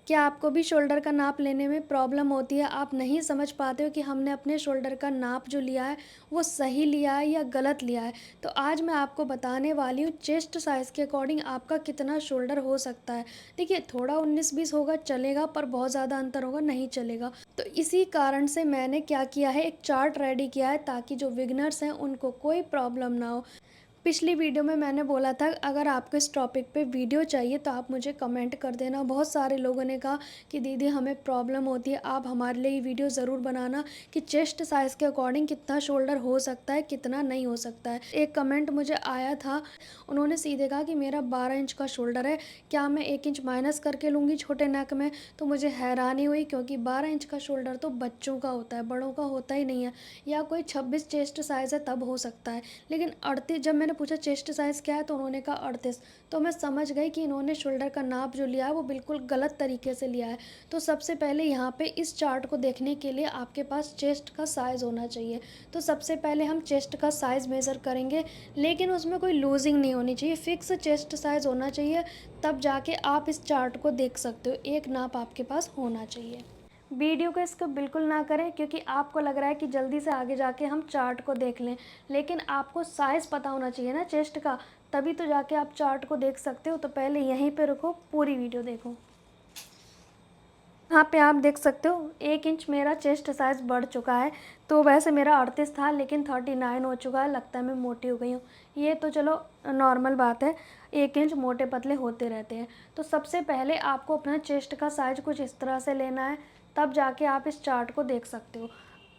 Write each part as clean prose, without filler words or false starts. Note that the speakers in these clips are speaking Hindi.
क्या आपको भी शोल्डर का नाप लेने में प्रॉब्लम होती है? आप नहीं समझ पाते हो कि हमने अपने शोल्डर का नाप जो लिया है, वो सही लिया है या गलत लिया है? तो आज मैं आपको बताने वाली हूँ चेस्ट साइज़ के अकॉर्डिंग आपका कितना शोल्डर हो सकता है। देखिए थोड़ा 19-20 होगा चलेगा, पर बहुत ज़्यादा अंतर होगा नहीं चलेगा। तो इसी कारण से मैंने क्या किया है, एक चार्ट रेडी किया है ताकि जो बिगिनर्स हैं उनको कोई प्रॉब्लम ना हो। पिछली वीडियो में मैंने बोला था अगर आपको इस टॉपिक पे वीडियो चाहिए तो आप मुझे कमेंट कर देना। बहुत सारे लोगों ने कहा कि दीदी हमें प्रॉब्लम होती है, आप हमारे लिए ये वीडियो ज़रूर बनाना कि चेस्ट साइज़ के अकॉर्डिंग कितना शोल्डर हो सकता है, कितना नहीं हो सकता है। एक कमेंट मुझे आया था, उन्होंने सीधे कहा कि मेरा 12 इंच का शोल्डर है, क्या मैं 1 इंच माइनस करके लूँगी छोटे नेक में? तो मुझे हैरानी हुई क्योंकि 12 इंच का शोल्डर तो बच्चों का होता है, बड़ों का होता ही नहीं है। या कोई 26 चेस्ट साइज़ है तब हो सकता है। लेकिन 38, जब मैंने पूछा चेस्ट साइज़ क्या है तो उन्होंने कहा 38। तो मैं समझ गई कि इन्होंने शोल्डर का नाप जो लिया है वो बिल्कुल गलत तरीके से लिया है। तो सबसे पहले यहाँ पे इस चार्ट को देखने के लिए आपके पास चेस्ट का साइज़ होना चाहिए। तो सबसे पहले हम चेस्ट का साइज़ मेज़र करेंगे, लेकिन उसमें कोई लूजिंग नहीं होनी चाहिए, फ़िक्स चेस्ट साइज़ होना चाहिए, तब जाके आप इस चार्ट को देख सकते हो। एक नाप आपके पास होना चाहिए। वीडियो को स्किप बिल्कुल ना करें क्योंकि आपको लग रहा है कि जल्दी से आगे जाके हम चार्ट को देख लें, लेकिन आपको साइज़ पता होना चाहिए ना चेस्ट का, तभी तो जाके आप चार्ट को देख सकते हो। तो पहले यहीं पे रुको, पूरी वीडियो देखो। यहाँ पे आप देख सकते हो 1 इंच मेरा चेस्ट साइज़ बढ़ चुका है। तो वैसे मेरा 38 था लेकिन 39 हो चुका है, लगता है मैं मोटी हो गई हूँ। ये तो चलो नॉर्मल बात है, 1 इंच मोटे पतले होते रहते हैं। तो सबसे पहले आपको अपना चेस्ट का साइज़ कुछ इस तरह से लेना है, तब जाके आप इस चार्ट को देख सकते हो।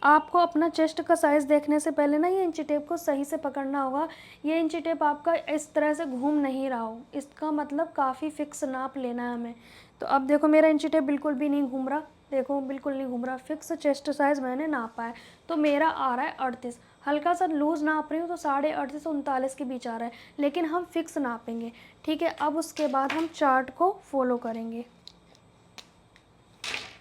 आपको अपना चेस्ट का साइज़ देखने से पहले ना ये इंची टेप को सही से पकड़ना होगा। ये इंची टेप आपका इस तरह से घूम नहीं रहा हो, इसका मतलब काफ़ी फिक्स नाप लेना है हमें। तो अब देखो मेरा इंची टेप बिल्कुल भी नहीं घूम रहा, देखो बिल्कुल नहीं घूम रहा, फिक्स चेस्ट साइज़ मैंने नापा है। तो मेरा आ रहा है 38, हल्का सा लूज़ नाप रही हूँ तो 38.5 से 39 के बीच आ रहा है, लेकिन हम फिक्स नापेंगे, ठीक है। अब उसके बाद हम चार्ट को फॉलो करेंगे।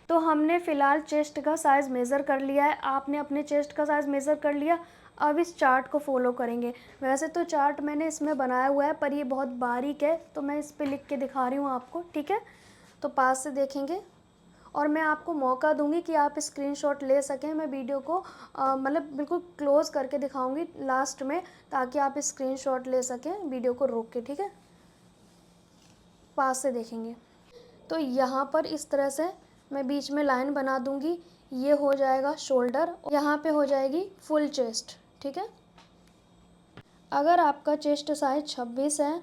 तो हमने फ़िलहाल चेस्ट का साइज़ मेज़र कर लिया है, आपने अपने चेस्ट का साइज़ मेज़र कर लिया। अब इस चार्ट को फॉलो करेंगे। वैसे तो चार्ट मैंने इसमें बनाया हुआ है, पर ये बहुत बारीक है तो मैं इस पे लिख के दिखा रही हूँ आपको, ठीक है। तो पास से देखेंगे और मैं आपको मौका दूंगी कि आप स्क्रीनशॉट ले सकें। मैं वीडियो को मतलब बिल्कुल क्लोज़ करके दिखाऊंगी लास्ट में, ताकि आप स्क्रीनशॉट ले सकें वीडियो को रोक के, ठीक है। पास से देखेंगे तो यहाँ पर इस तरह से मैं बीच में लाइन बना दूंगी। ये हो जाएगा शोल्डर, यहाँ पे हो जाएगी फुल चेस्ट, ठीक है। अगर आपका चेस्ट साइज 26 है,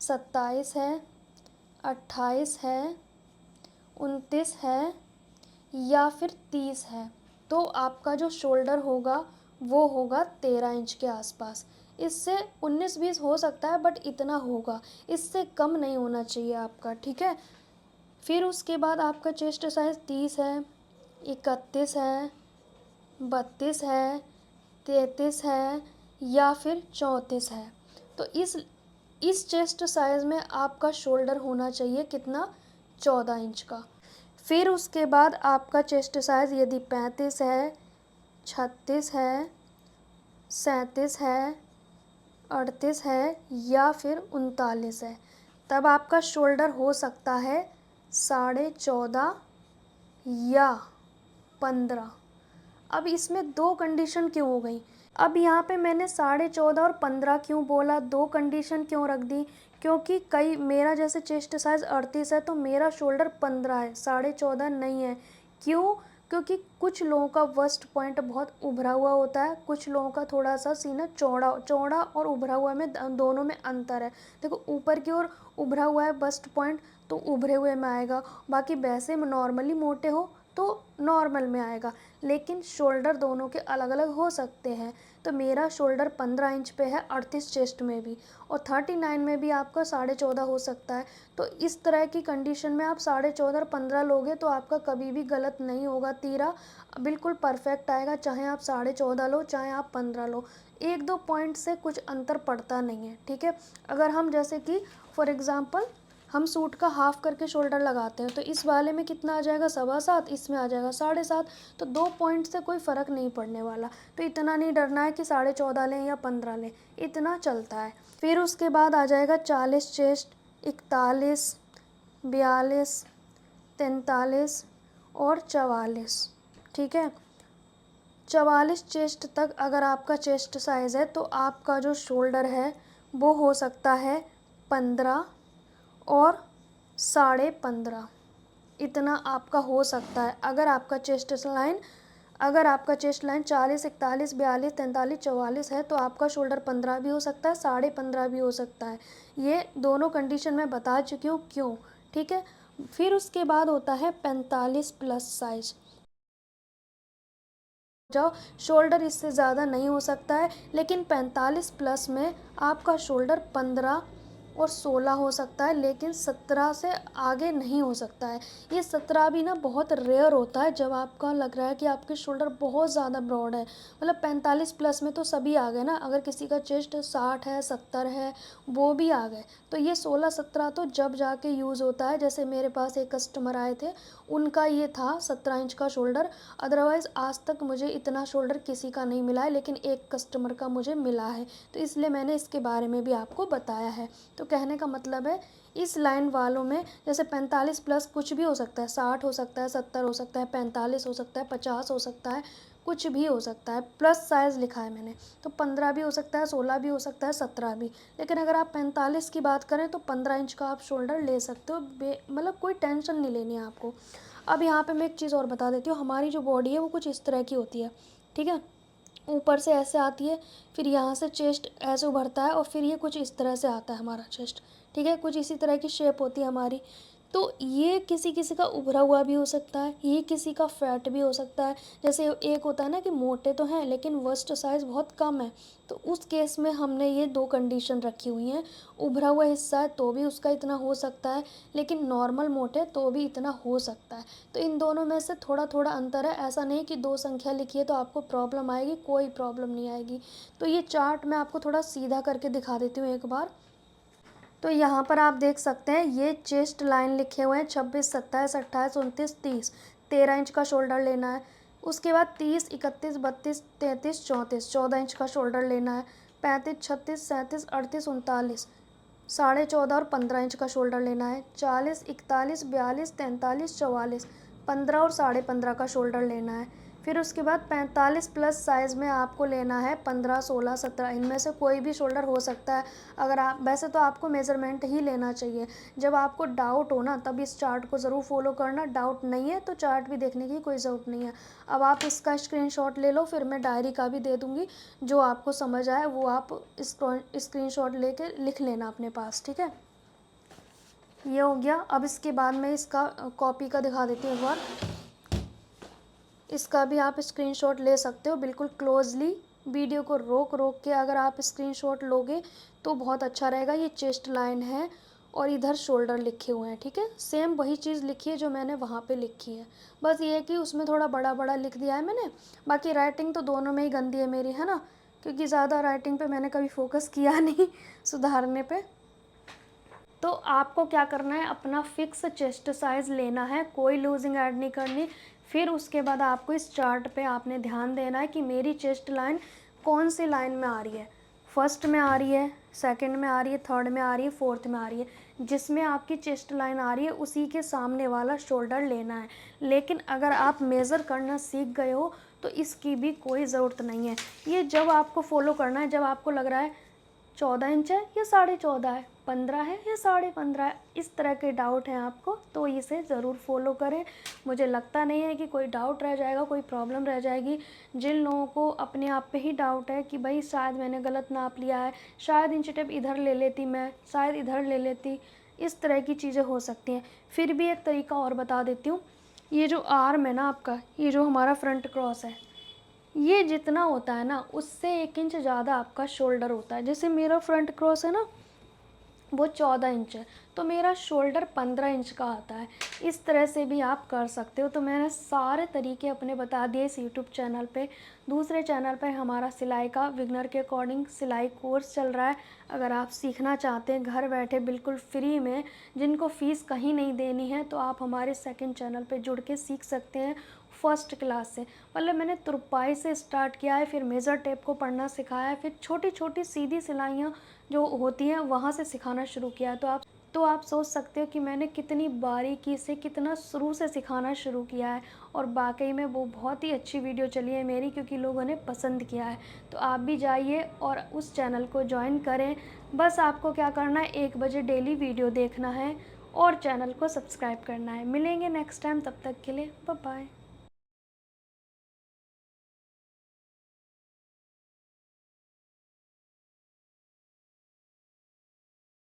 27 है, 28 है, 29 है या फिर 30 है, तो आपका जो शोल्डर होगा वो होगा 13 इंच के आसपास। इससे 19-20 हो सकता है, बट इतना होगा, इससे कम नहीं होना चाहिए आपका, ठीक है। फिर उसके बाद आपका चेस्ट साइज़ 30 है, 31 है, 32 है, 33 है या फिर 34 है। तो इस चेस्ट साइज़ में आपका शोल्डर होना चाहिए कितना, 14 इंच का। फिर उसके बाद आपका चेस्ट साइज़ यदि 35 है, 36 है, 37 है, 38 है या फिर 39 है, तब आपका शोल्डर हो सकता है 14.5 या 15। अब इसमें दो कंडीशन क्यों हो गई? अब यहाँ पे मैंने 14.5 और 15 क्यों बोला, दो कंडीशन क्यों रख दी? क्योंकि कई, मेरा जैसे चेस्ट साइज़ 38 है तो मेरा शोल्डर 15 है, 14.5 नहीं है। क्यों? क्योंकि कुछ लोगों का वस्ट पॉइंट बहुत उभरा हुआ होता है, कुछ लोगों का थोड़ा सा सीना चौड़ा चौड़ा और उभरा हुआ में दोनों में अंतर है। देखो ऊपर की ओर उभरा हुआ है बस्ट पॉइंट तो उभरे हुए में आएगा, बाकी वैसे नॉर्मली मोटे हो तो नॉर्मल में आएगा, लेकिन शोल्डर दोनों के अलग अलग हो सकते हैं। तो मेरा शोल्डर 15 इंच पे है 38 चेस्ट में भी, और 39 में भी आपका 14.5 हो सकता है। तो इस तरह की कंडीशन में आप 14.5 और 15 लोगे तो आपका कभी भी गलत नहीं होगा, तीरा बिल्कुल परफेक्ट आएगा, चाहे आप 14.5 लो चाहे आप 15 लो, एक दो पॉइंट से कुछ अंतर पड़ता नहीं है, ठीक है। अगर हम जैसे कि फॉर एग्ज़ाम्पल हम सूट का हाफ़ करके शोल्डर लगाते हैं तो इस वाले में कितना आ जाएगा, 7.25, इसमें आ जाएगा 7.5, तो 2 पॉइंट से कोई फ़र्क नहीं पड़ने वाला। तो इतना नहीं डरना है कि 14.5 लें या 15 लें, इतना चलता है। फिर उसके बाद आ जाएगा 40 चेस्ट, 41, 42, 43 और 44, ठीक है। 44 चेस्ट तक अगर आपका चेस्ट साइज़ है तो आपका जो शोल्डर है वो हो सकता है 15 और 15.5, इतना आपका हो सकता है। अगर आपका चेस्ट लाइन 40, 41, 42, 43, 44 है तो आपका शोल्डर 15 भी हो सकता है, 15.5 भी हो सकता है। ये दोनों कंडीशन मैं बता चुकी हूँ क्यों, ठीक है। फिर उसके बाद होता है 45 प्लस साइज। जाओ, शोल्डर इससे ज़्यादा नहीं हो सकता है, लेकिन 45 प्लस में आपका शोल्डर 15 और 16 हो सकता है, लेकिन 17 से आगे नहीं हो सकता है। ये 17 भी ना बहुत रेयर होता है जब आपका लग रहा है कि आपके शोल्डर बहुत ज़्यादा ब्रॉड है। मतलब 45 प्लस में तो सभी आ गए ना, अगर किसी का चेस्ट 60 है, 70 है, वो भी आ गए। तो ये 16-17 तो जब जाके यूज़ होता है। जैसे मेरे पास एक कस्टमर आए थे, उनका ये था 17 इंच का शोल्डर। अदरवाइज़ आज तक मुझे इतना शोल्डर किसी का नहीं मिला है, लेकिन एक कस्टमर का मुझे मिला है, तो इसलिए मैंने इसके बारे में भी आपको बताया है। तो कहने का मतलब है, इस लाइन वालों में जैसे 45 प्लस कुछ भी हो सकता है, 60 हो सकता है, 70 हो सकता है, 45 हो सकता है, 50 हो सकता है, कुछ भी हो सकता है। प्लस साइज़ लिखा है मैंने, तो 15 भी हो सकता है, 16 भी हो सकता है, 17 भी। लेकिन अगर आप 45 की बात करें तो 15 इंच का आप शोल्डर ले सकते हो, मतलब कोई टेंशन नहीं लेनी है आपको। अब यहाँ पे मैं एक चीज़ और बता देती हूँ, हमारी जो बॉडी है वो कुछ इस तरह की होती है, ठीक है। ऊपर से ऐसे आती है, फिर यहाँ से चेस्ट ऐसे उभरता है और फिर ये कुछ इस तरह से आता है हमारा चेस्ट, ठीक है। कुछ इसी तरह की शेप होती है हमारी। तो ये किसी किसी का उभरा हुआ भी हो सकता है, ये किसी का फैट भी हो सकता है। जैसे एक होता है ना कि मोटे तो हैं लेकिन वस्ट साइज़ बहुत कम है, तो उस केस में हमने ये दो कंडीशन रखी हुई हैं। उभरा हुआ हिस्सा है तो भी उसका इतना हो सकता है, लेकिन नॉर्मल मोटे तो भी इतना हो सकता है। तो इन दोनों में से थोड़ा थोड़ा अंतर है। ऐसा नहीं कि दो संख्या लिखी है तो आपको प्रॉब्लम आएगी, कोई प्रॉब्लम नहीं आएगी। तो ये चार्ट मैं आपको थोड़ा सीधा करके दिखा देती हूँ एक बार। तो यहाँ पर आप देख सकते हैं, ये चेस्ट लाइन लिखे हुए हैं 26, 27, 28, 29, 30। 13 इंच का शोल्डर लेना है। उसके बाद 30, 31, 32, 33, 34, 14 इंच का शोल्डर लेना है। 35, 36, 37, 38, 39, 14.5 और 15 इंच का शोल्डर लेना है। 40, 41, 42, 43, 44, 15 और 15.5 का शोल्डर लेना है। फिर उसके बाद 45 प्लस साइज़ में आपको लेना है 15, 16, 17, इनमें से कोई भी शोल्डर हो सकता है। अगर आप, वैसे तो आपको मेज़रमेंट ही लेना चाहिए। जब आपको डाउट हो ना तब इस चार्ट को ज़रूर फॉलो करना, डाउट नहीं है तो चार्ट भी देखने की कोई ज़रूरत नहीं है। अब आप इसका स्क्रीनशॉट ले लो, फिर मैं डायरी का भी दे दूँगी। जो आपको समझ आए वो आप स्क्रीनशॉट लेके लिख लेना अपने पास, ठीक है। ये हो गया। अब इसके बाद मैं इसका कॉपी का दिखा देती हूँ एक बार। इसका भी आप स्क्रीनशॉट ले सकते हो, बिल्कुल क्लोजली वीडियो को रोक रोक के अगर आप स्क्रीनशॉट लोगे तो बहुत अच्छा रहेगा। ये चेस्ट लाइन है और इधर शोल्डर लिखे हुए हैं, ठीक है। सेम वही चीज़ लिखी है जो मैंने वहाँ पे लिखी है, बस ये है कि उसमें थोड़ा बड़ा बड़ा लिख दिया है मैंने। बाकी राइटिंग तो दोनों में ही गंदी है मेरी, है ना, क्योंकि ज़्यादा राइटिंग पे मैंने कभी फोकस किया नहीं सुधारने पे। तो आपको क्या करना है, अपना फिक्स चेस्ट साइज़ लेना है, कोई लूजिंग ऐड नहीं करनी। फिर उसके बाद आपको इस चार्ट पे आपने ध्यान देना है कि मेरी चेस्ट लाइन कौन सी लाइन में आ रही है। फर्स्ट में आ रही है, सेकंड में आ रही है, थर्ड में आ रही है, फोर्थ में आ रही है। जिसमें आपकी चेस्ट लाइन आ रही है उसी के सामने वाला शोल्डर लेना है। लेकिन अगर आप मेज़र करना सीख गए हो तो इसकी भी कोई ज़रूरत नहीं है। ये जब आपको फॉलो करना है जब आपको लग रहा है 14 इंच है या 14.5 है, 15 है या 15.5 है, इस तरह के डाउट हैं आपको तो इसे ज़रूर फॉलो करें। मुझे लगता नहीं है कि कोई डाउट रह जाएगा, कोई प्रॉब्लम रह जाएगी। जिन लोगों को अपने आप पे ही डाउट है कि भाई शायद मैंने गलत नाप लिया है, शायद इंच टेप इधर ले लेती मैं, शायद इधर ले लेती, इस तरह की चीज़ें हो सकती हैं। फिर भी एक तरीका और बता देती हूँ। ये जो आर्म है ना आपका, ये जो हमारा फ्रंट क्रॉस है, ये जितना होता है ना उससे 1 इंच ज़्यादा आपका शोल्डर होता है। जैसे मेरा फ्रंट क्रॉस है ना वो 14 इंच है, तो मेरा शोल्डर 15 इंच का आता है। इस तरह से भी आप कर सकते हो। तो मैंने सारे तरीके अपने बता दिए इस यूट्यूब चैनल पे। दूसरे चैनल पे हमारा सिलाई का बिगनर के अकॉर्डिंग सिलाई कोर्स चल रहा है। अगर आप सीखना चाहते हैं घर बैठे बिल्कुल फ्री में, जिनको फ़ीस कहीं नहीं देनी है, तो आप हमारे सेकंड चैनल पे जुड़ के सीख सकते हैं फर्स्ट क्लास से। मतलब मैंने तुरपाई से स्टार्ट किया है, फिर मेज़र टेप को पढ़ना सिखाया है, फिर छोटी छोटी सीधी सिलाइयाँ जो होती हैं वहाँ से सिखाना शुरू किया है। तो आप तो आप सोच सकते हो कि मैंने कितनी बारीकी से, कितना शुरू से सिखाना शुरू किया है, और वाक़ई में वो बहुत ही अच्छी वीडियो चली है मेरी, क्योंकि लोगों ने पसंद किया है। तो आप भी जाइए और उस चैनल को जॉइन करें। बस आपको क्या करना है, 1 बजे डेली वीडियो देखना है और चैनल को सब्सक्राइब करना है। मिलेंगे नेक्स्ट टाइम, तब तक के लिए बाय बाय।